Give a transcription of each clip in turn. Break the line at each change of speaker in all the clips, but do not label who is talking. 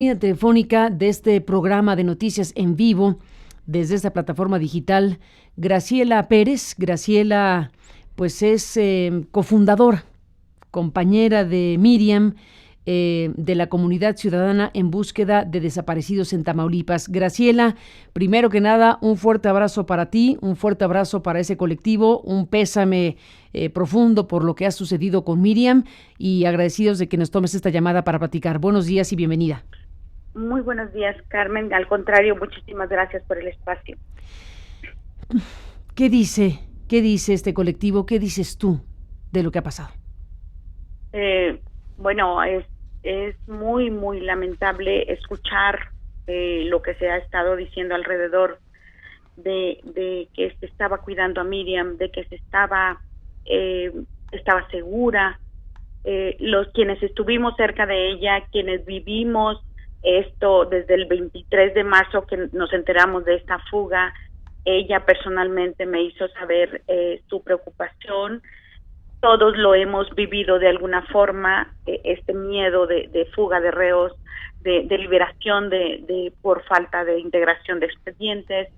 Línea telefónica de este programa de noticias en vivo desde esta plataforma digital, Graciela Pérez. Graciela, pues es cofundadora, compañera de Miriam, de la Comunidad Ciudadana en Búsqueda de Desaparecidos en Tamaulipas. Graciela, primero que nada, un fuerte abrazo para ti, un fuerte abrazo para ese colectivo, un pésame profundo por lo que ha sucedido con Miriam y agradecidos de que nos tomes esta llamada para platicar. Buenos días y bienvenida.
Muy buenos días, Carmen. Al contrario, muchísimas gracias por el espacio.
¿Qué dice este colectivo? ¿Qué dices tú de lo que ha pasado?
Bueno, es muy, muy lamentable escuchar lo que se ha estado diciendo alrededor de que se estaba cuidando a Miriam, de que se estaba segura. Quienes estuvimos cerca de ella, quienes vivimos esto desde el 23 de marzo que nos enteramos de esta fuga, ella personalmente me hizo saber su preocupación. Todos lo hemos vivido de alguna forma, este miedo de fuga de reos, de liberación por falta de integración de expedientes.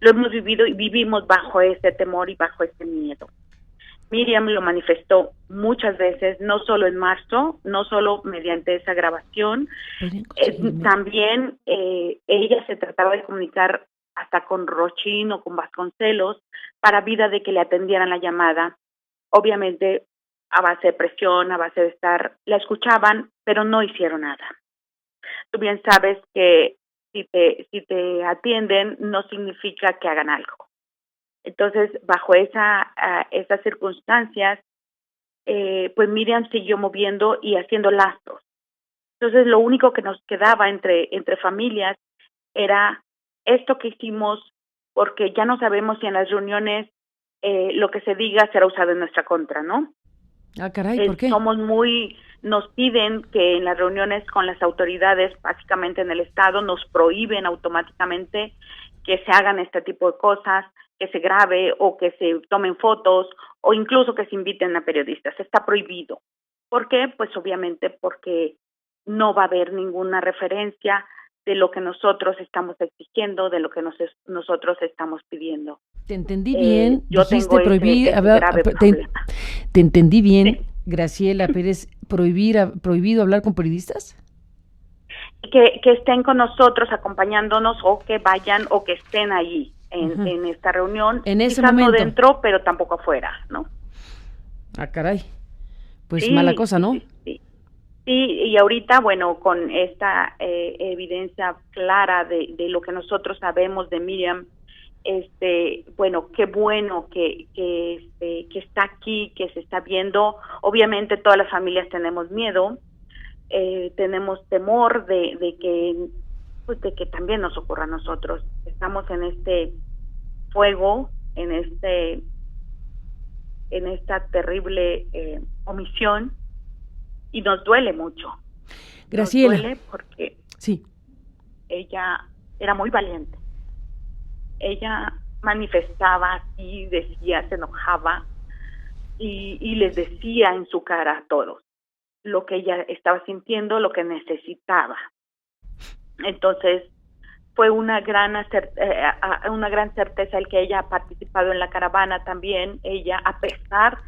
Lo hemos vivido y vivimos bajo ese temor y bajo ese miedo. Miriam lo manifestó muchas veces, no solo en marzo, no solo mediante esa grabación, también ella se trataba de comunicar hasta con Rochín o con Vasconcelos para vida de que le atendieran la llamada. Obviamente a base de presión, a base de la escuchaban, pero no hicieron nada. Tú bien sabes que si te atienden no significa que hagan algo. Entonces, bajo esas circunstancias, pues Miriam siguió moviendo y haciendo lazos. Entonces, lo único que nos quedaba entre familias era esto que hicimos, porque ya no sabemos si en las reuniones lo que se diga será usado en nuestra contra, ¿no?
Ah, caray, ¿por qué?
Nos piden que en las reuniones con las autoridades, básicamente en el Estado, nos prohíben automáticamente que se hagan este tipo de cosas, que se grabe o que se tomen fotos o incluso que se inviten a periodistas. Está prohibido. ¿Por qué? Pues obviamente porque no va a haber ninguna referencia de lo que nosotros estamos exigiendo, de lo que nosotros estamos pidiendo.
Te entendí bien,
yo
dijiste
tengo
prohibir, te entendí bien, sí. Graciela Pérez, prohibido hablar con periodistas.
Que estén con nosotros acompañándonos o que vayan o que estén allí en esta reunión,
en ese
quizás
momento.
No dentro, pero tampoco afuera, ¿no?
Ah, caray, pues sí, mala cosa, ¿no?
Sí, y ahorita, bueno, con esta evidencia clara de lo que nosotros sabemos de Miriam, bueno, qué bueno que está aquí, que se está viendo. Obviamente todas las familias tenemos miedo, tenemos temor de que también nos ocurra a nosotros. Estamos en este fuego, en esta terrible omisión y nos duele mucho.
Graciela.
Nos duele porque
sí.
Ella era muy valiente. Ella manifestaba y decía, se enojaba y les decía en su cara a todos lo que ella estaba sintiendo, lo que necesitaba. Entonces, fue una gran certeza el que ella ha participado en la caravana también, ella, a pesar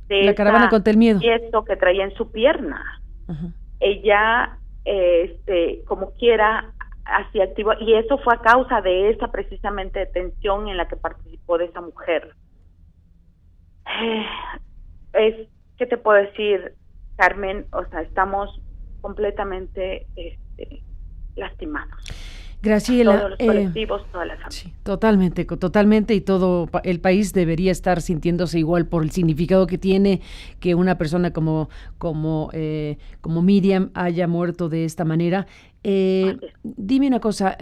de
la caravana contra el miedo.
Esto que traía en su pierna. Uh-huh. Ella, como quiera, hacía activo, y eso fue a causa de esa precisamente detención en la que participó de esa mujer. ¿Qué te puedo decir, Carmen? O sea, estamos completamente lastimados.
Graciela,
todos los colectivos, todas las familias.
Sí, totalmente, y todo el país debería estar sintiéndose igual por el significado que tiene que una persona como Miriam haya muerto de esta manera. Dime una cosa,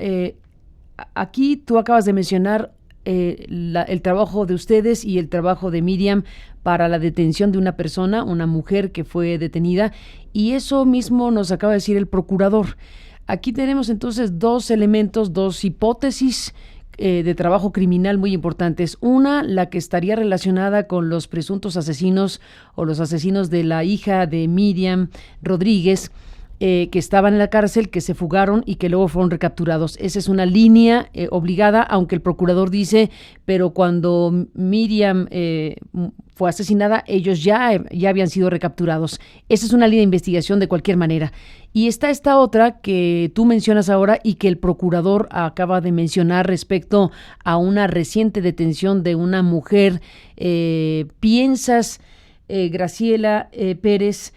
aquí tú acabas de mencionar el trabajo de ustedes y el trabajo de Miriam para la detención de una persona, una mujer que fue detenida, y eso mismo nos acaba de decir el procurador. Aquí tenemos entonces dos elementos, dos hipótesis de trabajo criminal muy importantes. Una, la que estaría relacionada con los presuntos asesinos o los asesinos de la hija de Miriam Rodríguez, que estaban en la cárcel, que se fugaron y que luego fueron recapturados. Esa es una línea obligada, aunque el procurador dice, pero cuando Miriam fue asesinada, ellos ya habían sido recapturados. Esa es una línea de investigación de cualquier manera. Y está esta otra que tú mencionas ahora y que el procurador acaba de mencionar respecto a una reciente detención de una mujer. ¿Piensas, Graciela Pérez,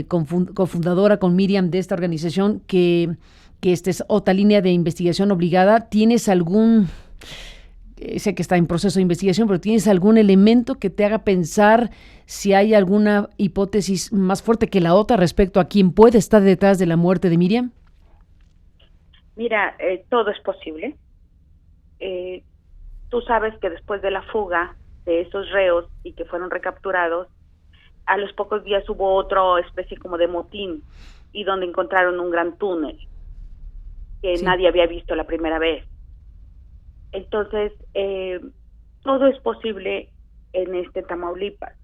cofundadora con Miriam de esta organización, que esta es otra línea de investigación obligada? ¿Tienes algún, sé que está en proceso de investigación, pero tienes algún elemento que te haga pensar si hay alguna hipótesis más fuerte que la otra respecto a quién puede estar detrás de la muerte de Miriam?
Mira, todo es posible. Tú sabes que después de la fuga de esos reos y que fueron recapturados, a los pocos días hubo otra especie como de motín, y donde encontraron un gran túnel que nadie había visto la primera vez. Entonces, todo es posible en Tamaulipas.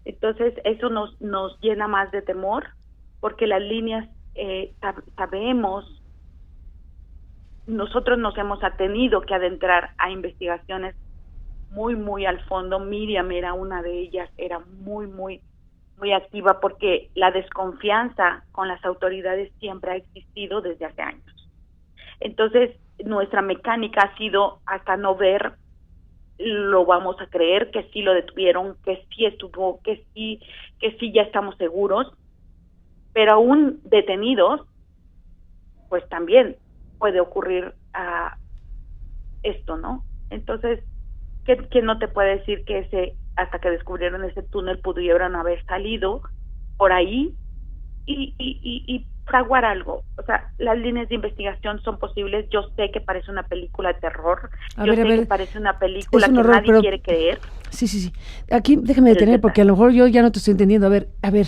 Entonces, eso nos llena más de temor, porque las líneas, sabemos, nosotros nos hemos tenido que adentrar a investigaciones muy, muy al fondo. Miriam era una de ellas, era muy, muy, muy activa, porque la desconfianza con las autoridades siempre ha existido desde hace años. Entonces, nuestra mecánica ha sido, hasta no ver, lo vamos a creer, que sí lo detuvieron, que sí estuvo, que sí ya estamos seguros, pero aún detenidos, pues también puede ocurrir esto, ¿no? Entonces, ¿Qué no te puede decir que hasta que descubrieron ese túnel pudieron haber salido por ahí y fraguar algo? O sea, las líneas de investigación son posibles. Yo sé que parece una película de terror. Yo sé que parece una película que nadie quiere creer.
Sí. Aquí déjame detener, porque a lo mejor yo ya no te estoy entendiendo. A ver,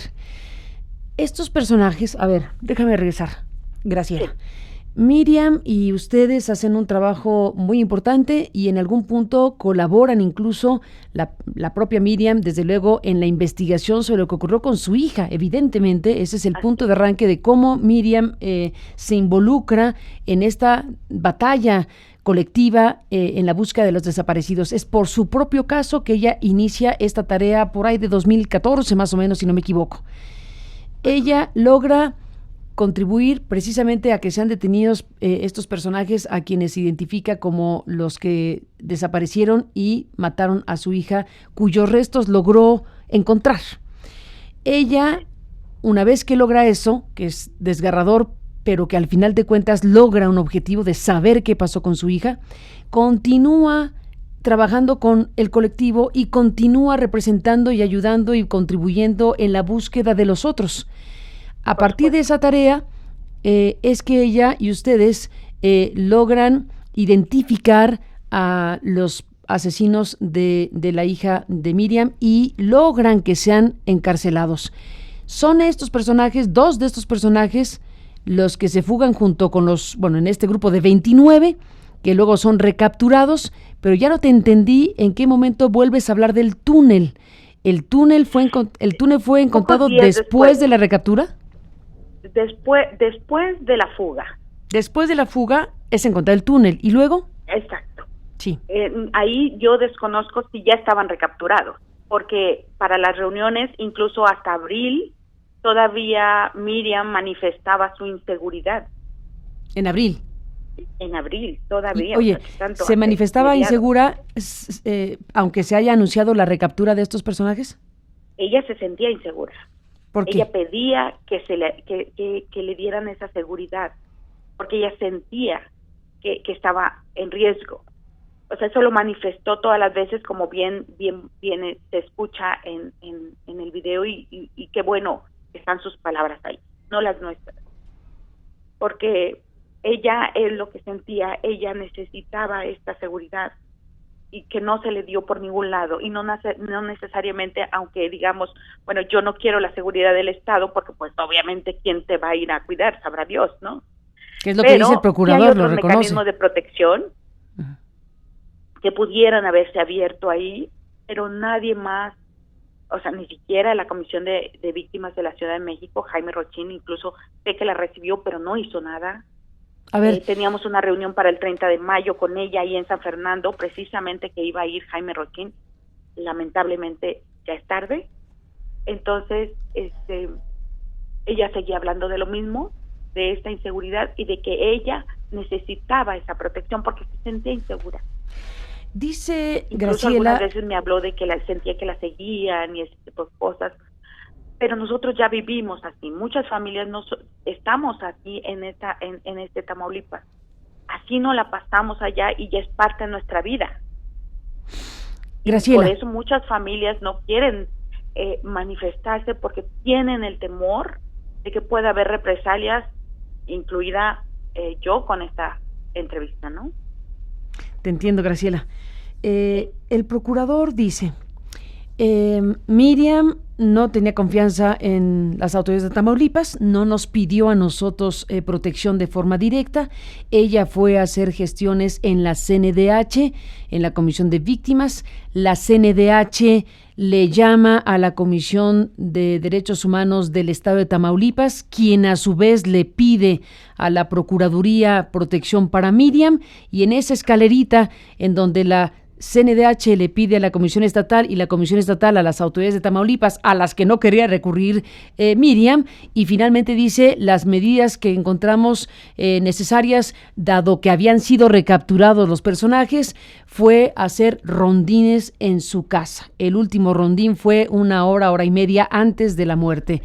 estos personajes, déjame regresar, Graciela. Sí. Miriam y ustedes hacen un trabajo muy importante y en algún punto colaboran, incluso la propia Miriam, desde luego, en la investigación sobre lo que ocurrió con su hija. Evidentemente, ese es el punto de arranque de cómo Miriam se involucra en esta batalla colectiva en la búsqueda de los desaparecidos. Es por su propio caso que ella inicia esta tarea por ahí de 2014, más o menos, si no me equivoco. Ella logra contribuir precisamente a que sean detenidos estos personajes a quienes se identifica como los que desaparecieron y mataron a su hija, cuyos restos logró encontrar. Ella, una vez que logra eso, que es desgarrador, pero que al final de cuentas logra un objetivo de saber qué pasó con su hija, continúa trabajando con el colectivo y continúa representando y ayudando y contribuyendo en la búsqueda de los otros. A partir de esa tarea es que ella y ustedes logran identificar a los asesinos de la hija de Miriam y logran que sean encarcelados. Son estos personajes, 2 de estos personajes, los que se fugan junto con en este grupo de 29, que luego son recapturados, pero ya no te entendí en qué momento vuelves a hablar del túnel. ¿El túnel fue encontrado después de la recaptura?
Después de la fuga.
Después de la fuga es encontrar el túnel. ¿Y luego?
Exacto.
Sí.
Ahí yo desconozco si ya estaban recapturados, porque para las reuniones, incluso hasta abril, todavía Miriam manifestaba su inseguridad.
¿En abril?
En abril, todavía.
Oye, ¿se manifestaba insegura aunque se haya anunciado la recaptura de estos personajes?
Ella se sentía insegura.
¿Por qué?
Ella pedía que le dieran esa seguridad, porque ella sentía que estaba en riesgo. O sea, eso lo manifestó todas las veces, como bien se escucha en el video, y qué bueno que están sus palabras ahí, no las nuestras. Porque ella es lo que sentía, ella necesitaba esta seguridad y que no se le dio por ningún lado, y no necesariamente, aunque digamos, bueno, yo no quiero la seguridad del Estado, porque pues obviamente quién te va a ir a cuidar, sabrá Dios, ¿no?
¿Qué es lo que dice el procurador?
Hay otros mecanismos de protección que pudieran haberse abierto ahí, pero nadie más o sea, ni siquiera la Comisión de Víctimas de la Ciudad de México, Jaime Rochín, incluso sé que la recibió, pero no hizo nada.
A ver,
teníamos una reunión para el 30 de mayo con ella ahí en San Fernando, precisamente que iba a ir Jaime Rochín. Lamentablemente ya es tarde. Entonces, ella seguía hablando de lo mismo, de esta inseguridad y de que ella necesitaba esa protección porque se sentía insegura.
dice
Incluso
Graciela,
algunas veces me habló de que sentía que la seguían y ese tipo de cosas. Pero nosotros ya vivimos así, muchas familias estamos aquí en este Tamaulipas, así no la pasamos allá y ya es parte de nuestra vida.
Graciela,
Por eso muchas familias no quieren manifestarse porque tienen el temor de que pueda haber represalias, incluida yo con esta entrevista, ¿no?
te entiendo, Graciela. El procurador dice, Miriam no tenía confianza en las autoridades de Tamaulipas, no nos pidió a nosotros protección de forma directa, ella fue a hacer gestiones en la CNDH, en la Comisión de Víctimas, la CNDH le llama a la Comisión de Derechos Humanos del Estado de Tamaulipas, quien a su vez le pide a la Procuraduría protección para Miriam, y en esa escalerita en donde la CNDH le pide a la Comisión Estatal y la Comisión Estatal a las autoridades de Tamaulipas, a las que no quería recurrir Miriam, y finalmente dice las medidas que encontramos necesarias, dado que habían sido recapturados los personajes, fue hacer rondines en su casa. El último rondín fue una hora y media antes de la muerte.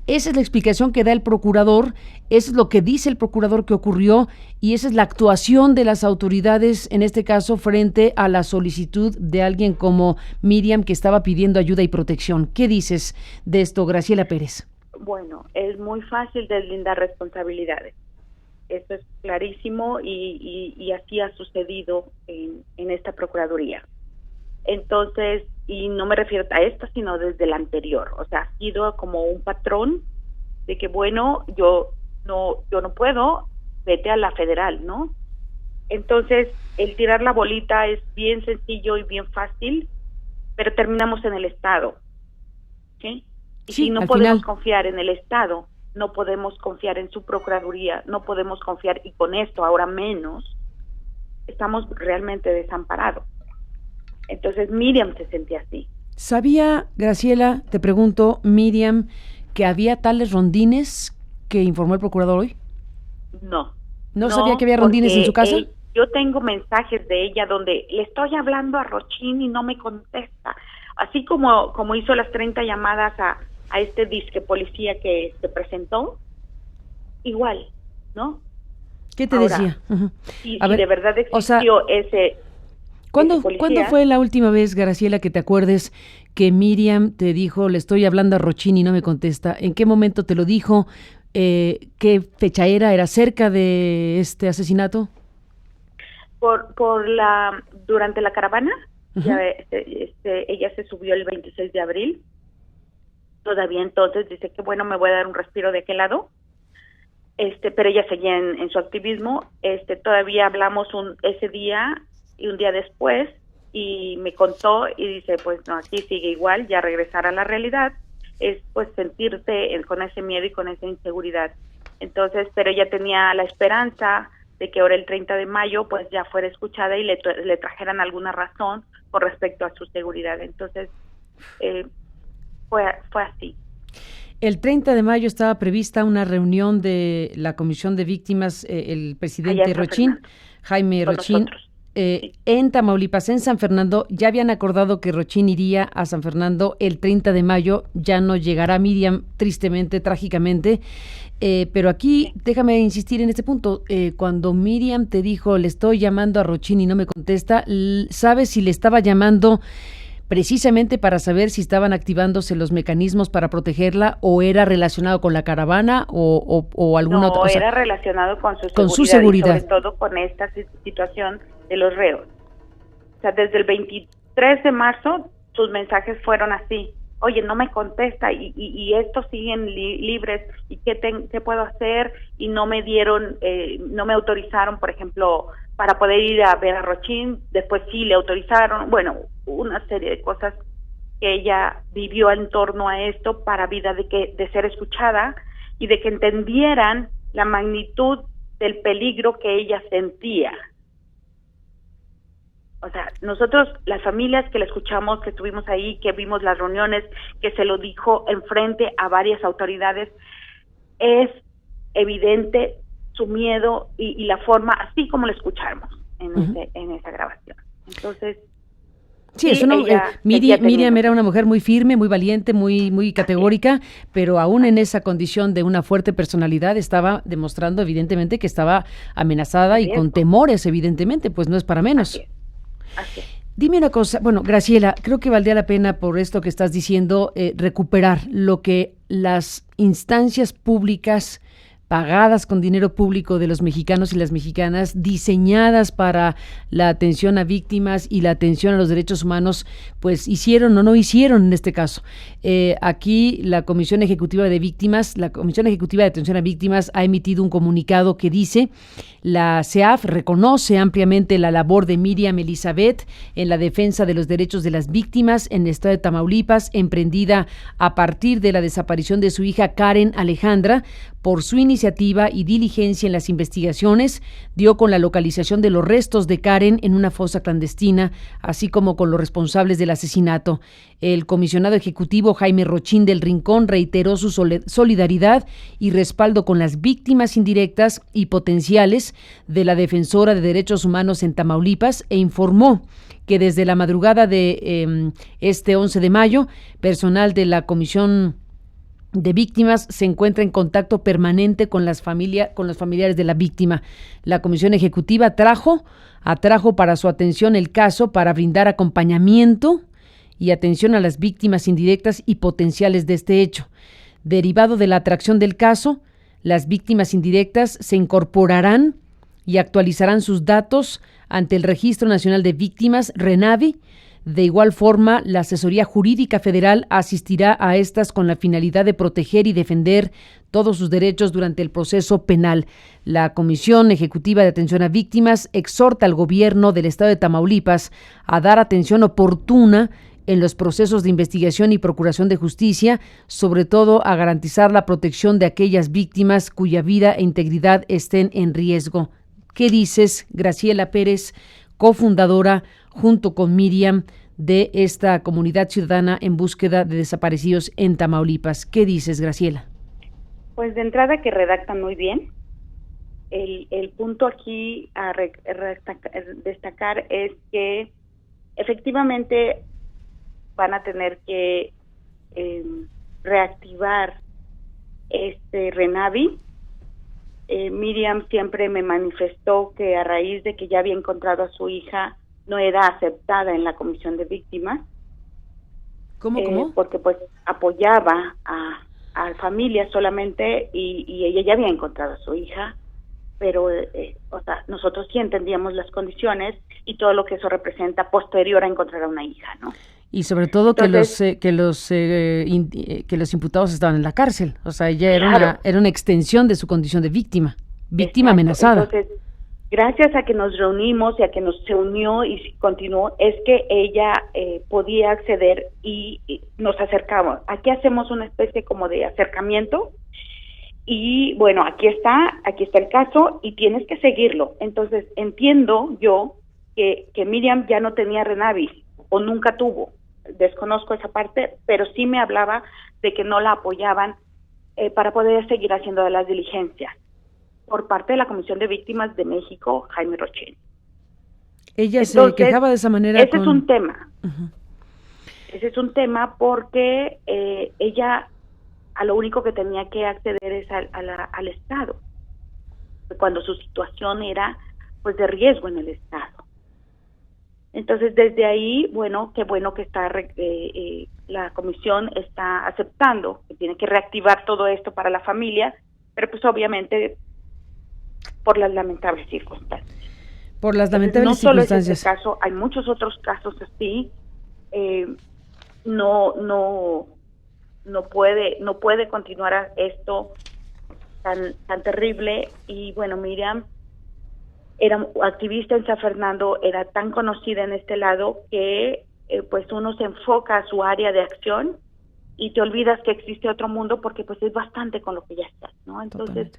Esa es la explicación que da el procurador, eso es lo que dice el procurador que ocurrió y esa es la actuación de las autoridades, en este caso, frente a la solicitud de alguien como Miriam que estaba pidiendo ayuda y protección. ¿Qué dices de esto, Graciela Pérez?
Bueno, es muy fácil deslindar responsabilidades. Eso es clarísimo y así ha sucedido en esta Procuraduría. Entonces, y no me refiero a esta, sino desde la anterior, o sea, ha sido como un patrón de que, bueno, yo no puedo, vete a la federal, ¿no? Entonces, el tirar la bolita es bien sencillo y bien fácil, pero terminamos en el Estado, ¿sí? Y
Sí,
si no
al
podemos
final
confiar en el Estado, no podemos confiar en su Procuraduría, no podemos confiar, y con esto ahora menos, estamos realmente desamparados. Entonces Miriam se sentía así.
¿Sabía, Graciela, te pregunto, Miriam, que había tales rondines que informó el procurador hoy?
No.
¿No sabía que había rondines en su casa?
Yo tengo mensajes de ella donde le estoy hablando a Rochín y no me contesta. Así como hizo las 30 llamadas a este disque policía que se presentó, igual, ¿no?
¿Qué te
Ahora,
decía? Uh-huh.
Si
A ver,
de verdad existió
o sea,
ese
¿Cuándo
policía,
fue la última vez, Graciela, que te acuerdes que Miriam te dijo, le estoy hablando a Rochín y no me contesta? ¿En qué momento te lo dijo? ¿Qué fecha era? ¿Era cerca de este asesinato?
durante la caravana,
Uh-huh.
ella se subió el 26 de abril, todavía entonces dice que bueno, me voy a dar un respiro de aquel lado, pero ella seguía en su activismo, todavía hablamos ese día y un día después, y me contó y dice, pues no, aquí sigue igual, ya regresar a la realidad es pues sentirte con ese miedo y con esa inseguridad. Entonces, pero ella tenía la esperanza de que ahora el 30 de mayo pues ya fuera escuchada y le trajeran alguna razón con respecto a su seguridad. Entonces, fue así.
El 30 de mayo estaba prevista una reunión de la Comisión de Víctimas, el presidente Rochín, Jaime Rochín,
sí,
en Tamaulipas, en San Fernando. Ya habían acordado que Rochín iría a San Fernando el 30 de mayo, ya no llegará Miriam, tristemente, trágicamente. Pero aquí, déjame insistir en este punto, cuando Miriam te dijo, le estoy llamando a Rochín y no me contesta, ¿sabes si le estaba llamando precisamente para saber si estaban activándose los mecanismos para protegerla o era relacionado con la caravana o alguna otra?
No, era relacionado con su seguridad. Y sobre todo con esta situación de los reos. O sea, desde el 23 de marzo sus mensajes fueron así: oye, no me contesta y estos siguen libres y qué puedo hacer, y no me dieron, no me autorizaron, por ejemplo, para poder ir a ver a Rochín, después sí le autorizaron, bueno, una serie de cosas que ella vivió en torno a esto para vida de ser escuchada y de que entendieran la magnitud del peligro que ella sentía. O sea, nosotros, las familias que la escuchamos, que estuvimos ahí, que vimos las reuniones, que se lo dijo enfrente a varias autoridades, es evidente su miedo y la forma, así como lo escuchamos en esa grabación. Entonces,
sí, eso no, Miriam era una mujer muy firme, muy valiente, muy categórica, pero aún en esa condición de una fuerte personalidad estaba demostrando evidentemente que estaba amenazada y con temores, evidentemente, pues no es para menos.
Así es.
Dime una cosa, bueno, Graciela, creo que valdría la pena por esto que estás diciendo recuperar lo que las instancias públicas pagadas con dinero público de los mexicanos y las mexicanas, diseñadas para la atención a víctimas y la atención a los derechos humanos, pues hicieron o no hicieron en este caso. Aquí la Comisión Ejecutiva de Víctimas, la Comisión Ejecutiva de Atención a Víctimas ha emitido un comunicado que dice: la CEAF reconoce ampliamente la labor de Miriam Elizabeth en la defensa de los derechos de las víctimas en el estado de Tamaulipas, emprendida a partir de la desaparición de su hija Karen Alejandra. Por su iniciativa y diligencia en las investigaciones, dio con la localización de los restos de Karen en una fosa clandestina, así como con los responsables del asesinato. El comisionado ejecutivo Jaime Rochín del Rincón reiteró su solidaridad y respaldo con las víctimas indirectas y potenciales de la defensora de derechos humanos en Tamaulipas e informó que desde la madrugada de este 11 de mayo, personal de la Comisión de Víctimas se encuentra en contacto permanente con los familiares de la víctima. La Comisión Ejecutiva atrajo para su atención el caso para brindar acompañamiento y atención a las víctimas indirectas y potenciales de este hecho. Derivado de la atracción del caso, las víctimas indirectas se incorporarán y actualizarán sus datos ante el Registro Nacional de Víctimas, RENAVI. De igual forma, la Asesoría Jurídica Federal asistirá a estas con la finalidad de proteger y defender todos sus derechos durante el proceso penal. La Comisión Ejecutiva de Atención a Víctimas exhorta al gobierno del estado de Tamaulipas a dar atención oportuna en los procesos de investigación y procuración de justicia, sobre todo a garantizar la protección de aquellas víctimas cuya vida e integridad estén en riesgo. ¿Qué dices, Graciela Pérez, cofundadora junto con Miriam de esta comunidad ciudadana en búsqueda de desaparecidos en Tamaulipas? ¿Qué dices, Graciela?
Pues de entrada que redactan muy bien. El punto aquí a destacar es que efectivamente van a tener que reactivar este RENAVI. Miriam siempre me manifestó que a raíz de que ya había encontrado a su hija, no era aceptada en la Comisión de Víctimas.
¿Cómo?
Porque pues apoyaba a familia solamente y ella ya había encontrado a su hija, pero o sea, nosotros sí entendíamos las condiciones y todo lo que eso representa posterior a encontrar a una hija, ¿no?
Y sobre todo entonces, que los imputados estaban en la cárcel, o sea, ella era una extensión de su condición de víctima amenazada.
Entonces, gracias a que nos reunimos y a que se unió y continuó, es que ella podía acceder y nos acercamos. Aquí hacemos una especie como de acercamiento y bueno, aquí está el caso y tienes que seguirlo. Entonces, entiendo yo que Miriam ya no tenía RENAVI o nunca tuvo. Desconozco esa parte, pero sí me hablaba de que no la apoyaban para poder seguir haciendo las diligencias por parte de la Comisión de Víctimas de México, Jaime Rochín.
Ella se quejaba de esa manera.
Ese es un tema. Uh-huh. Ese es un tema porque ella a lo único que tenía que acceder es al Estado, cuando su situación era pues de riesgo en el Estado. Entonces, desde ahí, qué bueno que está la comisión está aceptando que tiene que reactivar todo esto para la familia, pero pues obviamente por las lamentables circunstancias.
Por las lamentables
circunstancias. No solo
circunstancias.
es este caso, hay muchos otros casos así. No puede continuar esto tan terrible. Y bueno, Miriam era activista en San Fernando, era tan conocida en este lado que pues uno se enfoca a su área de acción y te olvidas que existe otro mundo porque pues es bastante con lo que ya estás, ¿no? Entonces,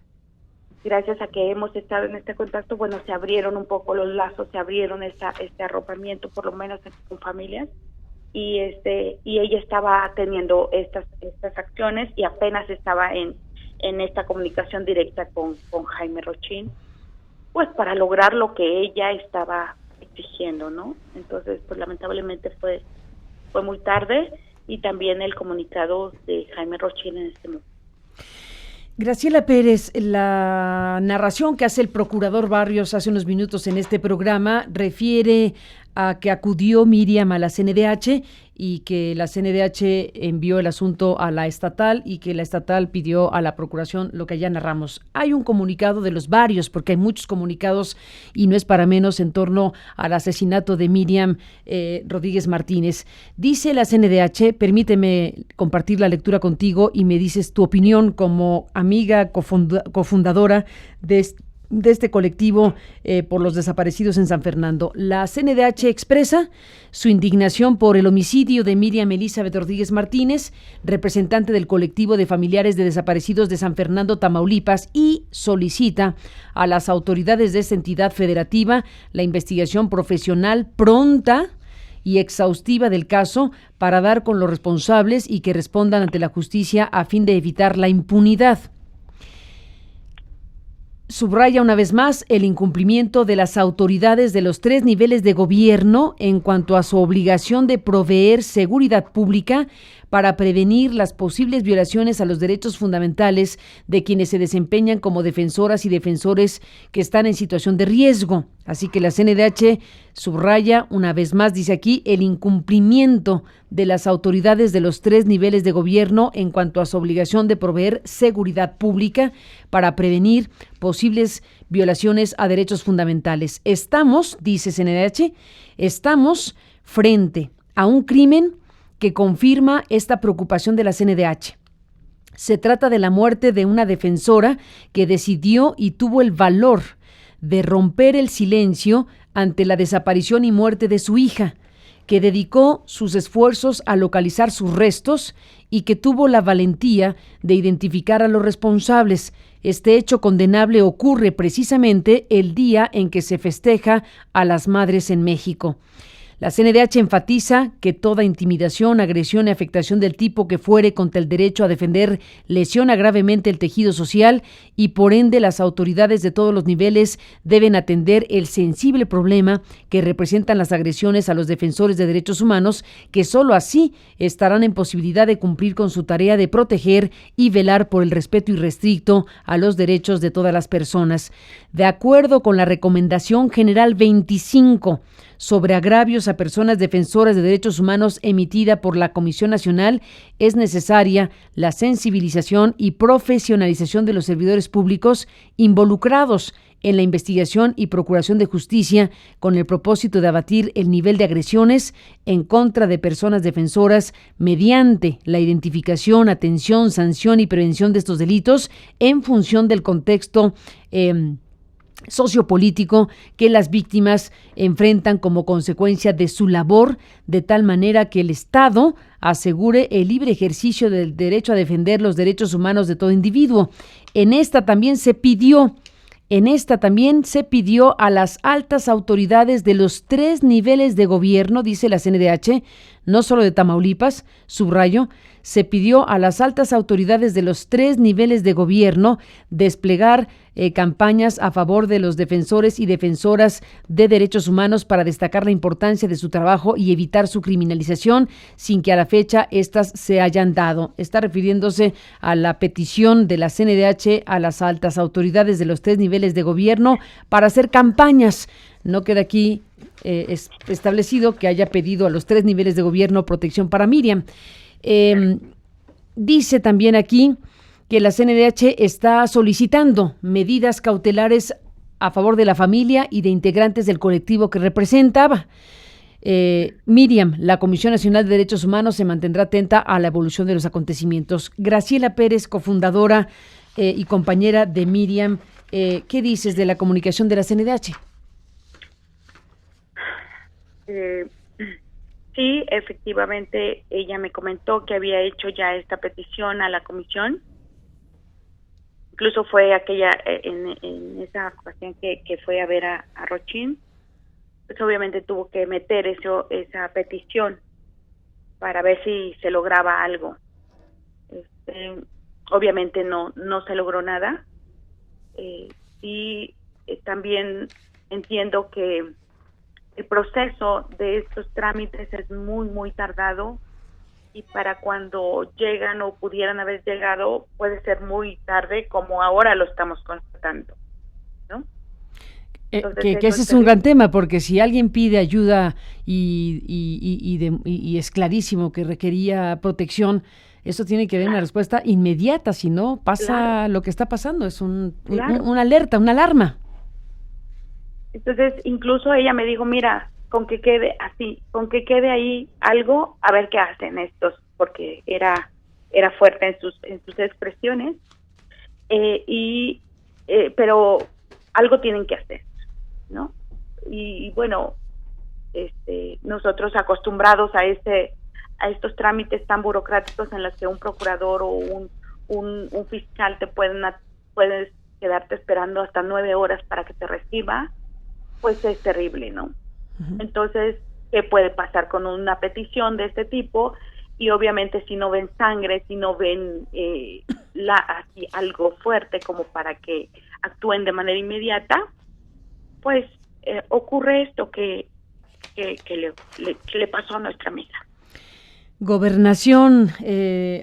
gracias a que hemos estado en este contacto, bueno, se abrieron un poco los lazos, se abrieron este arropamiento, por lo menos con familias, y ella estaba teniendo estas acciones y apenas estaba en esta comunicación directa con Jaime Rochín, pues para lograr lo que ella estaba exigiendo, ¿no? Entonces, pues lamentablemente fue muy tarde, y también el comunicado de Jaime Rochín en este momento.
Graciela Pérez, la narración que hace el procurador Barrios hace unos minutos en este programa refiere a que acudió Miriam a la CNDH y que la CNDH envió el asunto a la estatal y que la estatal pidió a la procuración lo que ya narramos. Hay un comunicado de los varios, porque hay muchos comunicados y no es para menos en torno al asesinato de Miriam Rodríguez Martínez. Dice la CNDH, permíteme compartir la lectura contigo y me dices tu opinión como amiga cofundadora de este colectivo por los desaparecidos en San Fernando. La CNDH expresa su indignación por el homicidio de Miriam Elizabeth Rodríguez Martínez, representante del colectivo de familiares de desaparecidos de San Fernando, Tamaulipas, y solicita a las autoridades de esta entidad federativa la investigación profesional pronta y exhaustiva del caso para dar con los responsables y que respondan ante la justicia a fin de evitar la impunidad. Subraya una vez más el incumplimiento de las autoridades de los 3 niveles de gobierno en cuanto a su obligación de proveer seguridad pública para prevenir las posibles violaciones a los derechos fundamentales de quienes se desempeñan como defensoras y defensores que están en situación de riesgo. Así que la CNDH subraya una vez más, dice aquí, el incumplimiento de las autoridades de los 3 niveles de gobierno en cuanto a su obligación de proveer seguridad pública para prevenir posibles violaciones a derechos fundamentales. Estamos, dice CNDH, estamos frente a un crimen que confirma esta preocupación de la CNDH. Se trata de la muerte de una defensora que decidió y tuvo el valor de romper el silencio ante la desaparición y muerte de su hija, que dedicó sus esfuerzos a localizar sus restos y que tuvo la valentía de identificar a los responsables. Este hecho condenable ocurre precisamente el día en que se festeja a las madres en México. La CNDH enfatiza que toda intimidación, agresión y afectación del tipo que fuere contra el derecho a defender lesiona gravemente el tejido social y por ende las autoridades de todos los niveles deben atender el sensible problema que representan las agresiones a los defensores de derechos humanos, que solo así estarán en posibilidad de cumplir con su tarea de proteger y velar por el respeto irrestricto a los derechos de todas las personas. De acuerdo con la Recomendación General 25 sobre agravios a personas defensoras de derechos humanos emitida por la Comisión Nacional, es necesaria la sensibilización y profesionalización de los servidores públicos involucrados en la investigación y procuración de justicia con el propósito de abatir el nivel de agresiones en contra de personas defensoras mediante la identificación, atención, sanción y prevención de estos delitos en función del contexto sociopolítico que las víctimas enfrentan como consecuencia de su labor, de tal manera que el Estado asegure el libre ejercicio del derecho a defender los derechos humanos de todo individuo. En esta también se pidió a las altas autoridades de los 3 niveles de gobierno, dice la CNDH, no solo de Tamaulipas, subrayo, se pidió a las altas autoridades de los 3 niveles de gobierno desplegar campañas a favor de los defensores y defensoras de derechos humanos para destacar la importancia de su trabajo y evitar su criminalización sin que a la fecha estas se hayan dado. Está refiriéndose a la petición de la CNDH a las altas autoridades de los 3 niveles de gobierno para hacer campañas. No queda aquí establecido que haya pedido a los 3 niveles de gobierno protección para Miriam. Dice también aquí que la CNDH está solicitando medidas cautelares a favor de la familia y de integrantes del colectivo que representaba. Miriam, la Comisión Nacional de Derechos Humanos se mantendrá atenta a la evolución de los acontecimientos. Graciela Pérez, cofundadora y compañera de Miriam, ¿qué dices de la comunicación de la CNDH?
Sí, efectivamente, ella me comentó que había hecho ya esta petición a la comisión. Incluso fue aquella, en esa ocasión que fue a ver a Rochín, pues obviamente tuvo que meter esa petición para ver si se lograba algo. Obviamente no se logró nada. Y también entiendo que el proceso de estos trámites es muy, muy tardado, y para cuando llegan o pudieran haber llegado puede ser muy tarde, como ahora lo estamos constatando, ¿no?
Entonces, que ese es un gran tema, porque si alguien pide ayuda y es clarísimo que requería protección, eso tiene que haber una respuesta inmediata, si no pasa lo que está pasando, es una alerta, una alarma.
Entonces, incluso ella me dijo, mira, con que quede así, con que quede ahí algo, a ver qué hacen estos, porque era fuerte en sus expresiones, pero algo tienen que hacer, ¿no? Y bueno, nosotros acostumbrados a estos trámites tan burocráticos en los que un procurador o un fiscal puedes quedarte esperando hasta 9 horas para que te reciba, pues es terrible, ¿no? Uh-huh. Entonces, ¿qué puede pasar con una petición de este tipo? Y obviamente si no ven sangre, si no ven así algo fuerte como para que actúen de manera inmediata, pues ocurre esto que le pasó a nuestra amiga.
Gobernación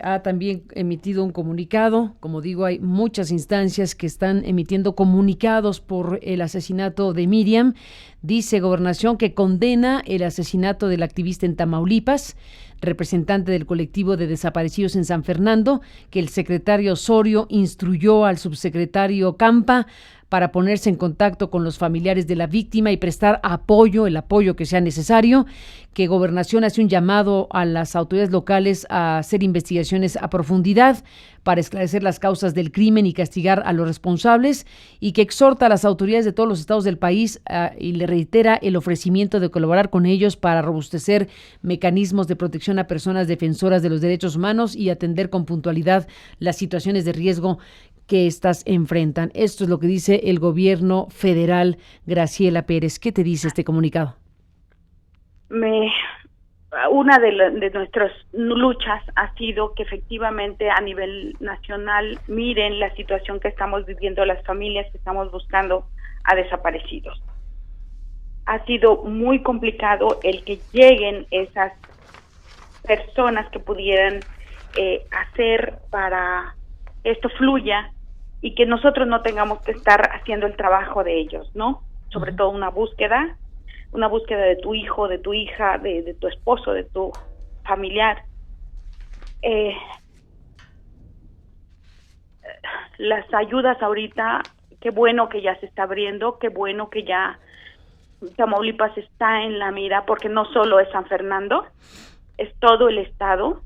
ha también emitido un comunicado. Como digo, hay muchas instancias que están emitiendo comunicados por el asesinato de Miriam. Dice Gobernación que condena el asesinato del activista en Tamaulipas, representante del colectivo de desaparecidos en San Fernando, que el secretario Osorio instruyó al subsecretario Campa para ponerse en contacto con los familiares de la víctima y prestar el apoyo que sea necesario, que Gobernación hace un llamado a las autoridades locales a hacer investigaciones a profundidad para esclarecer las causas del crimen y castigar a los responsables, y que exhorta a las autoridades de todos los estados del país y le reitera el ofrecimiento de colaborar con ellos para robustecer mecanismos de protección a personas defensoras de los derechos humanos y atender con puntualidad las situaciones de riesgo que éstas enfrentan. Esto es lo que dice el gobierno federal. Graciela Pérez, ¿qué te dice este comunicado?
Una de nuestras luchas ha sido que efectivamente a nivel nacional miren la situación que estamos viviendo las familias que estamos buscando a desaparecidos. Ha sido muy complicado el que lleguen esas personas que pudieran hacer para que esto fluya y que nosotros no tengamos que estar haciendo el trabajo de ellos, ¿no? Sobre todo una búsqueda de tu hijo, de tu hija, de tu esposo, de tu familiar. Las ayudas ahorita, qué bueno que ya se está abriendo, qué bueno que ya Tamaulipas está en la mira, porque no solo es San Fernando, es todo el estado.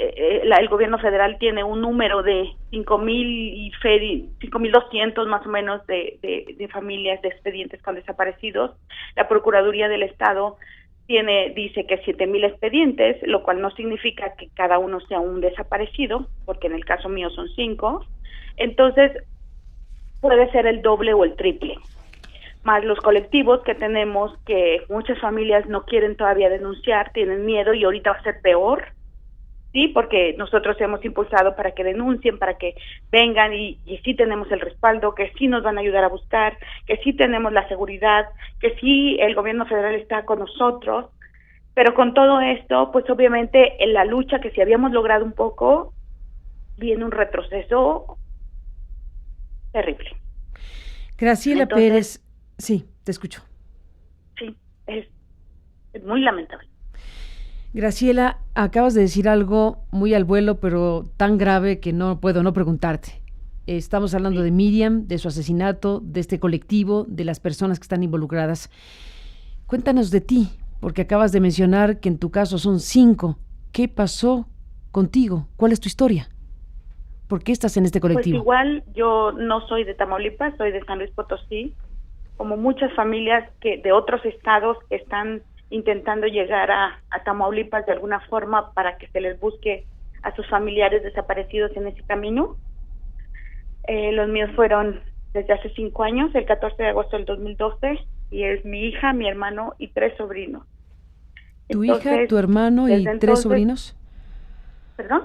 El gobierno federal tiene un número de 5,200 más o menos de familias de expedientes con desaparecidos. La Procuraduría del Estado dice que 7,000 expedientes, lo cual no significa que cada uno sea un desaparecido, porque en el caso mío son 5. Entonces, puede ser el doble o el triple. Más los colectivos que tenemos, que muchas familias no quieren todavía denunciar, tienen miedo, y ahorita va a ser peor. Sí, porque nosotros hemos impulsado para que denuncien, para que vengan y sí tenemos el respaldo, que sí nos van a ayudar a buscar, que sí tenemos la seguridad, que sí el gobierno federal está con nosotros, pero con todo esto, pues obviamente en la lucha que si habíamos logrado un poco, viene un retroceso terrible.
Graciela Pérez, sí, te escucho.
Sí, es muy lamentable.
Graciela, acabas de decir algo muy al vuelo, pero tan grave que no puedo no preguntarte. Estamos hablando de Miriam, de su asesinato, de este colectivo, de las personas que están involucradas. Cuéntanos de ti, porque acabas de mencionar que en tu caso son 5. ¿Qué pasó contigo? ¿Cuál es tu historia? ¿Por qué estás en este colectivo?
Pues igual yo no soy de Tamaulipas, soy de San Luis Potosí, como muchas familias de otros estados que están intentando llegar a Tamaulipas de alguna forma para que se les busque a sus familiares desaparecidos en ese camino. Los míos fueron desde hace 5 años, el 14 de agosto del 2012, y es mi hija, mi hermano y 3 sobrinos.
¿Tu hija, tu hermano y 3 sobrinos?
¿Perdón?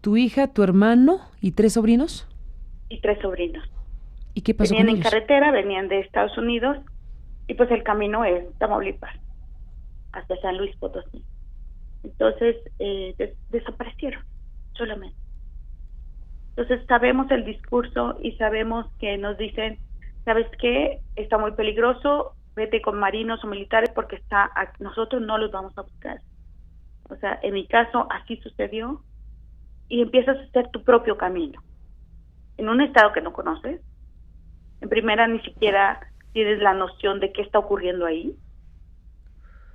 ¿Tu hija, tu hermano y 3 sobrinos?
Y 3 sobrinos.
¿Y qué pasó
con ellos?
Venían en
carretera, venían de Estados Unidos, y pues el camino es Tamaulipas, hasta San Luis Potosí. Entonces, desaparecieron, solamente. Entonces, sabemos el discurso y sabemos que nos dicen, ¿sabes qué? Está muy peligroso, vete con marinos o militares porque nosotros no los vamos a buscar. O sea, en mi caso, así sucedió, y empiezas a hacer tu propio camino. En un estado que no conoces, en primera ni siquiera tienes la noción de qué está ocurriendo ahí.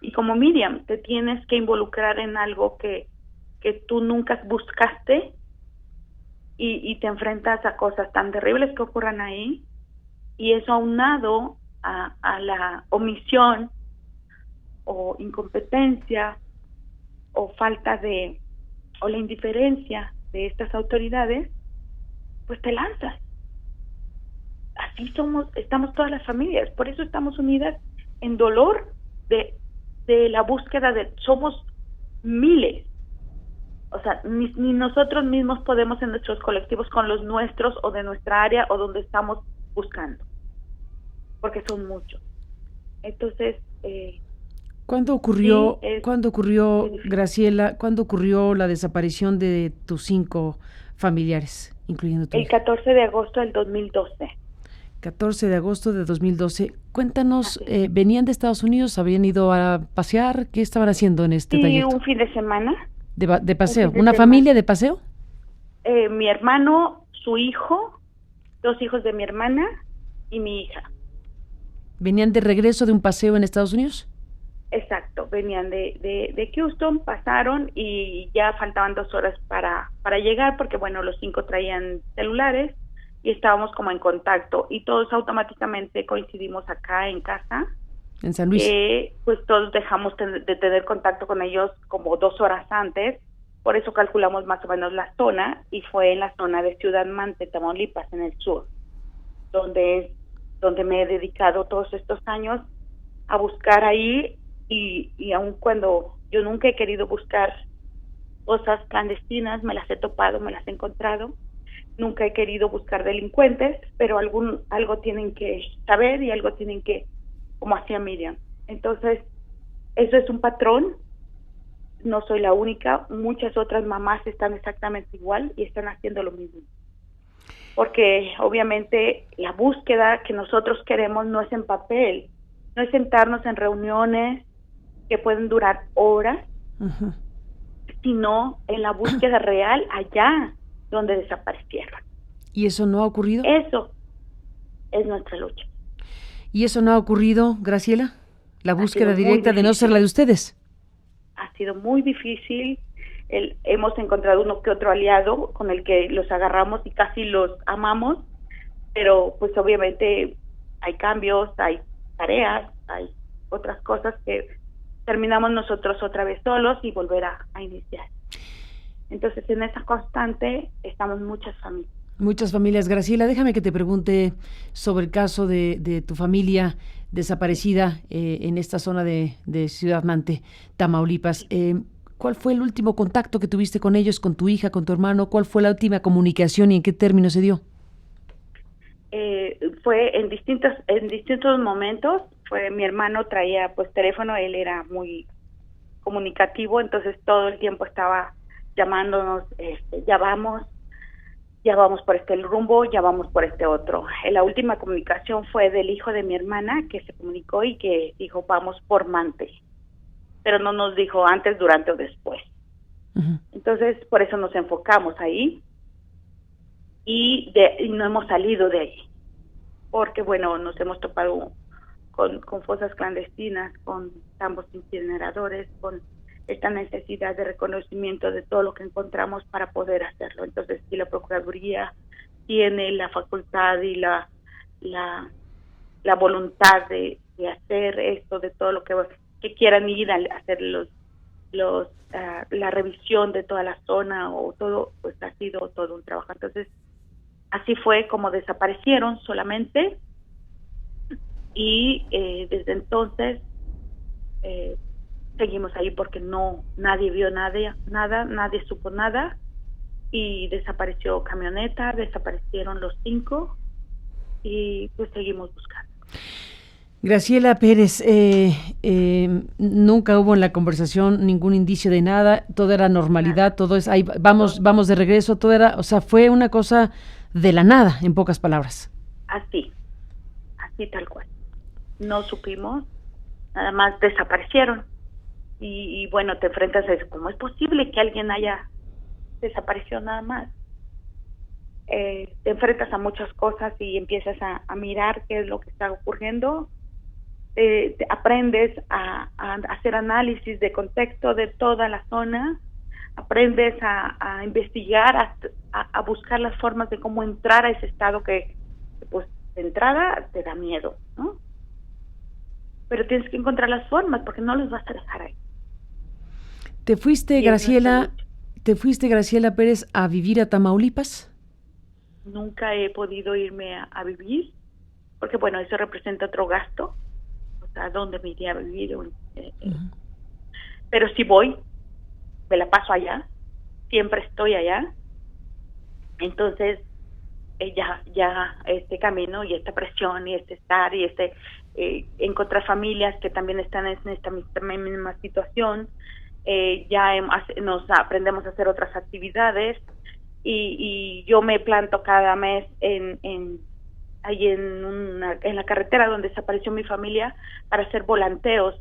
Y como Miriam, te tienes que involucrar en algo que tú nunca buscaste, y te enfrentas a cosas tan terribles que ocurran ahí, y eso aunado a la omisión o incompetencia o o la indiferencia de estas autoridades, pues te lanzas. Así estamos todas las familias, por eso estamos unidas en dolor de la búsqueda somos miles. O sea, ni nosotros mismos podemos en nuestros colectivos con los nuestros o de nuestra área o donde estamos buscando, porque son muchos. Entonces,
¿cuándo ocurrió, Graciela, cuándo ocurrió la desaparición de tus 5 familiares, incluyendo tu hija?
El 14 de agosto del 2012.
14 de agosto de 2012. Cuéntanos, ¿venían de Estados Unidos? ¿Habían ido a pasear? ¿Qué estaban haciendo en este trayecto?
Sí, un fin de semana.
De paseo. ¿Una familia de paseo?
Mi hermano, su hijo, 2 hijos de mi hermana y mi hija.
¿Venían de regreso de un paseo en Estados Unidos?
Exacto, venían de Houston, pasaron y ya faltaban 2 horas para llegar porque, bueno, los 5 traían celulares y estábamos como en contacto y todos automáticamente coincidimos acá en casa.
En San Luis.
Pues todos dejamos de tener contacto con ellos como 2 horas antes, por eso calculamos más o menos la zona, y fue en la zona de Ciudad Mante, Tamaulipas, en el sur, donde me he dedicado todos estos años a buscar ahí, y aun cuando yo nunca he querido buscar cosas clandestinas, me las he topado, me las he encontrado. Nunca he querido buscar delincuentes, pero algo tienen que saber y algo tienen que, como hacía Miriam. Entonces, eso es un patrón, no soy la única, muchas otras mamás están exactamente igual y están haciendo lo mismo. Porque obviamente la búsqueda que nosotros queremos no es en papel, no es sentarnos en reuniones que pueden durar horas,
uh-huh,
sino en la búsqueda real allá donde desaparecieron.
¿Y eso no ha ocurrido?
Eso es nuestra lucha.
¿Y eso no ha ocurrido, Graciela? La búsqueda directa de no ser la de ustedes.
Ha sido muy difícil. Hemos encontrado uno que otro aliado con el que los agarramos y casi los amamos, pero pues obviamente hay cambios, hay tareas, hay otras cosas que terminamos nosotros otra vez solos y volver a iniciar. Entonces, en esa constante estamos muchas familias.
Muchas familias. Graciela, déjame que te pregunte sobre el caso de tu familia desaparecida en esta zona de Ciudad Mante, Tamaulipas. ¿Cuál fue el último contacto que tuviste con ellos, con tu hija, con tu hermano? ¿Cuál fue la última comunicación y en qué términos se dio?
Fue en distintos momentos. Mi hermano traía pues teléfono, él era muy comunicativo, entonces todo el tiempo estaba llamándonos, ya vamos por este rumbo, ya vamos por este otro. La última comunicación fue del hijo de mi hermana, que se comunicó y que dijo, vamos por Mante, pero no nos dijo antes, durante o después.
Uh-huh.
Entonces, por eso nos enfocamos ahí y no hemos salido de ahí, porque, bueno, nos hemos topado con fosas clandestinas, con tambos incineradores, con esta necesidad de reconocimiento de todo lo que encontramos para poder hacerlo. Entonces, si la Procuraduría tiene la facultad y la voluntad de hacer esto, de todo lo que que quieran ir a hacer la revisión de toda la zona o todo, pues ha sido todo un trabajo. Entonces, así fue como desaparecieron solamente, y desde entonces seguimos ahí porque nadie vio nada, nadie supo nada, y desapareció camioneta, desaparecieron los 5, y pues seguimos buscando.
Graciela Pérez, nunca hubo en la conversación ningún indicio de nada, todo era normalidad, todo es, ahí vamos de regreso, todo era, o sea, fue una cosa de la nada, en pocas palabras.
Así tal cual. No supimos, nada más desaparecieron. Y bueno, te enfrentas a eso, ¿cómo es posible que alguien haya desaparecido nada más? Te enfrentas a muchas cosas y empiezas a mirar qué es lo que está ocurriendo. Te aprendes a hacer análisis de contexto de toda la zona, aprendes a investigar, a buscar las formas de cómo entrar a ese estado que pues de entrada te da miedo, ¿no? Pero tienes que encontrar las formas porque no los vas a dejar ahí.
¿Te fuiste, Graciela Pérez, a vivir a Tamaulipas?
Nunca he podido irme a vivir, porque bueno, eso representa otro gasto. ¿A dónde me iría a vivir? Pero si voy, me la paso allá, siempre estoy allá. Entonces, ya este camino y esta presión y este estar y encontrar familias que también están en esta misma situación, nos aprendemos a hacer otras actividades, y yo me planto cada mes ahí en la carretera donde desapareció mi familia para hacer volanteos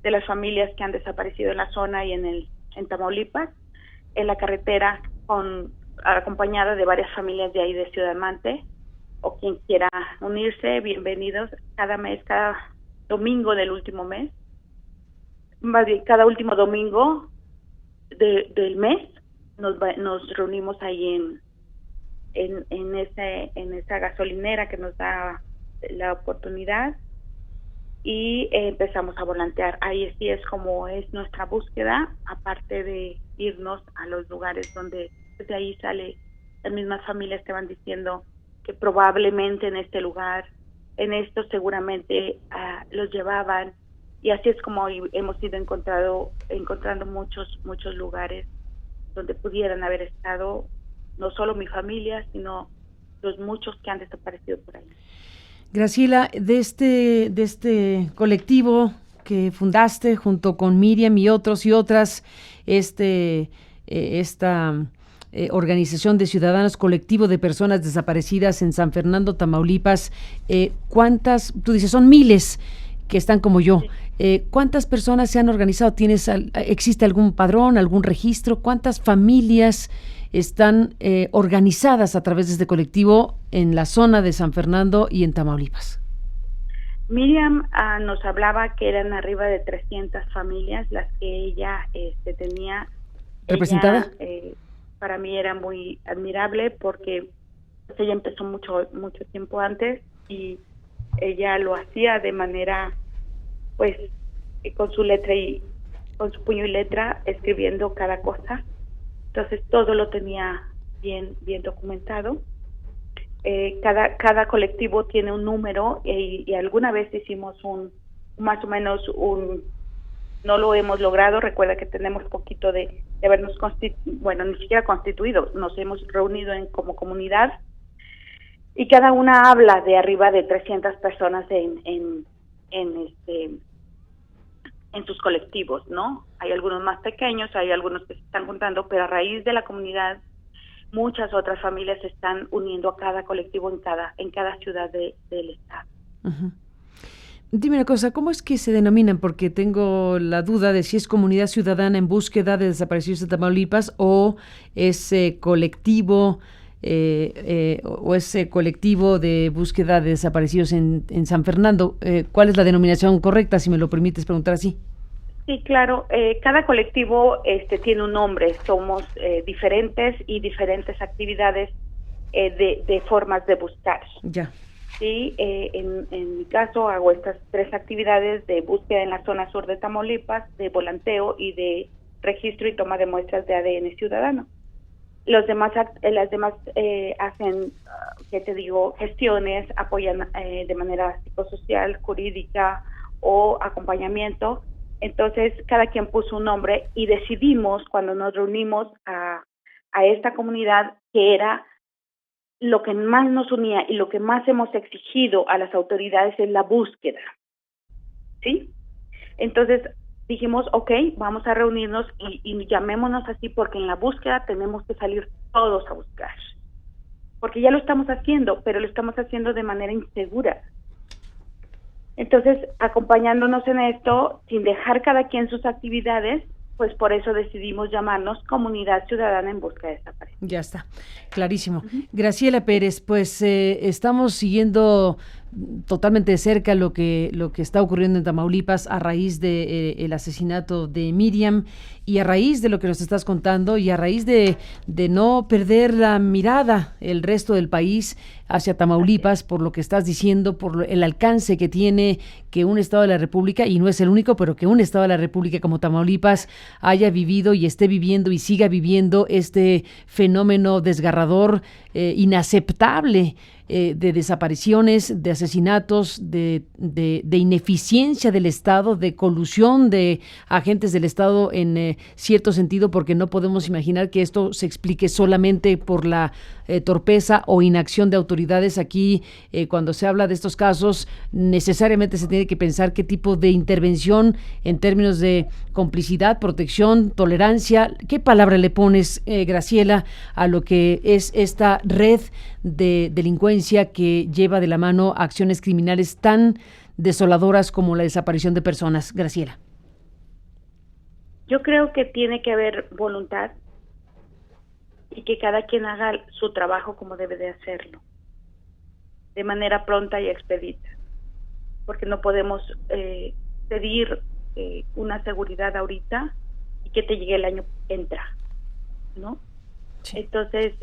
de las familias que han desaparecido en la zona y en Tamaulipas, en la carretera, acompañada de varias familias de ahí de Ciudad Mante, o quien quiera unirse, bienvenidos. Cada mes, cada domingo del último mes, más bien cada último domingo del mes, nos reunimos ahí en esa gasolinera que nos da la oportunidad, y empezamos a volantear. Ahí sí es como es nuestra búsqueda, aparte de irnos a los lugares donde de ahí sale las mismas familias que van diciendo que probablemente en este lugar, en esto seguramente los llevaban, y así es como hemos ido encontrando muchos lugares donde pudieran haber estado no solo mi familia, sino los muchos que han desaparecido por ahí.
Graciela, de este colectivo que fundaste junto con Miriam y otros y otras, esta organización de ciudadanos, colectivo de personas desaparecidas en San Fernando, Tamaulipas, ¿cuántas? Tú dices, son miles que están como yo. Sí. ¿Cuántas personas se han organizado? ¿Existe algún padrón, algún registro? ¿Cuántas familias están organizadas a través de este colectivo en la zona de San Fernando y en Tamaulipas?
Miriam nos hablaba que eran arriba de 300 familias las que ella tenía
representada.
Para mí era muy admirable porque pues, ella empezó mucho tiempo antes, y ella lo hacía de manera, pues, con su letra y con su puño y letra, escribiendo cada cosa. Entonces todo lo tenía bien documentado. Cada colectivo tiene un número, y alguna vez hicimos más o menos no lo hemos logrado. Recuerda que tenemos poquito de habernos ni siquiera constituido, nos hemos reunido como comunidad, y cada una habla de arriba de 300 personas en sus colectivos, ¿no? Hay algunos más pequeños, hay algunos que se están juntando, pero a raíz de la comunidad, muchas otras familias se están uniendo a cada colectivo en cada ciudad del estado.
Uh-huh. Dime una cosa, ¿cómo es que se denominan? Porque tengo la duda de si es Comunidad Ciudadana en Búsqueda de Desaparecidos de Tamaulipas, o ese colectivo de búsqueda de desaparecidos en San Fernando. ¿Cuál es la denominación correcta, si me lo permites preguntar así?
Sí, claro. Cada colectivo tiene un nombre. Somos diferentes, y diferentes actividades de formas de buscar.
Ya.
Sí, en mi caso hago estas 3 actividades de búsqueda en la zona sur de Tamaulipas, de volanteo y de registro y toma de muestras de ADN ciudadano. Las demás hacen, ¿qué te digo?, gestiones, apoyan de manera psicosocial, jurídica o acompañamiento. Entonces, cada quien puso un nombre y decidimos, cuando nos reunimos a esta comunidad, que era lo que más nos unía y lo que más hemos exigido a las autoridades es la búsqueda, ¿sí? Entonces dijimos, ok, vamos a reunirnos y llamémonos así porque en la búsqueda tenemos que salir todos a buscar. Porque ya lo estamos haciendo, pero lo estamos haciendo de manera insegura. Entonces, acompañándonos en esto, sin dejar cada quien sus actividades, pues por eso decidimos llamarnos Comunidad Ciudadana en Busca de Desaparecidos.
Ya está, clarísimo. Graciela Pérez, pues estamos siguiendo totalmente de cerca lo que está ocurriendo en Tamaulipas a raíz de el asesinato de Miriam y a raíz de lo que nos estás contando y a raíz de no perder la mirada el resto del país hacia Tamaulipas por lo que estás diciendo, por el alcance que tiene que un estado de la República, y no es el único, pero que un estado de la República como Tamaulipas haya vivido y esté viviendo y siga viviendo este fenómeno desgarrador, inaceptable, de desapariciones, de asesinatos, de ineficiencia del Estado, de colusión de agentes del Estado en cierto sentido, porque no podemos imaginar que esto se explique solamente por la torpeza o inacción de autoridades. Aquí, cuando se habla de estos casos, necesariamente se tiene que pensar qué tipo de intervención en términos de complicidad, protección, tolerancia. ¿Qué palabra le pones, Graciela, a lo que es esta red de delincuencia que lleva de la mano acciones criminales tan desoladoras como la desaparición de personas? Graciela.
Yo creo que tiene que haber voluntad y que cada quien haga su trabajo como debe de hacerlo, de manera pronta y expedita, porque no podemos pedir una seguridad ahorita y que te llegue el año que entra, ¿no? Sí. Entonces,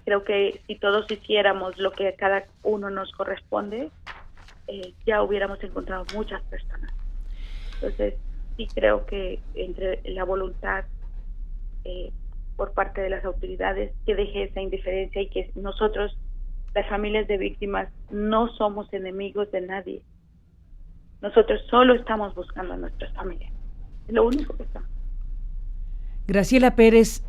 creo que si todos hiciéramos lo que a cada uno nos corresponde, ya hubiéramos encontrado muchas personas. Entonces, sí creo que entre la voluntad por parte de las autoridades, que deje esa indiferencia y que nosotros, las familias de víctimas, no somos enemigos de nadie. Nosotros solo estamos buscando a nuestras familias. Es lo único que estamos.
Graciela Pérez,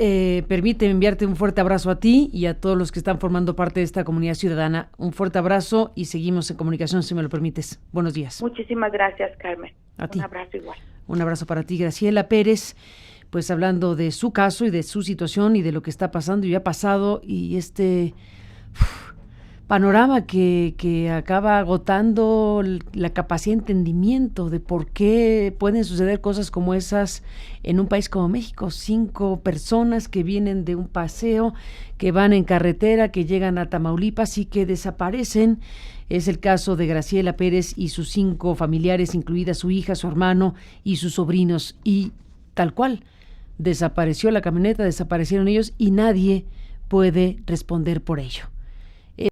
permíteme enviarte un fuerte abrazo a ti y a todos los que están formando parte de esta comunidad ciudadana. Un fuerte abrazo y seguimos en comunicación, si me lo permites. Buenos días.
Muchísimas gracias, Carmen.
A ti.
Un abrazo igual.
Un abrazo para ti, Graciela Pérez, pues hablando de su caso y de su situación y de lo que está pasando y ha pasado, y este panorama que acaba agotando la capacidad de entendimiento de por qué pueden suceder cosas como esas en un país como México. 5 personas que vienen de un paseo, que van en carretera, que llegan a Tamaulipas y que desaparecen. Es el caso de Graciela Pérez y sus 5 familiares, incluida su hija, su hermano y sus sobrinos. Y tal cual, desapareció la camioneta, desaparecieron ellos y nadie puede responder por ello.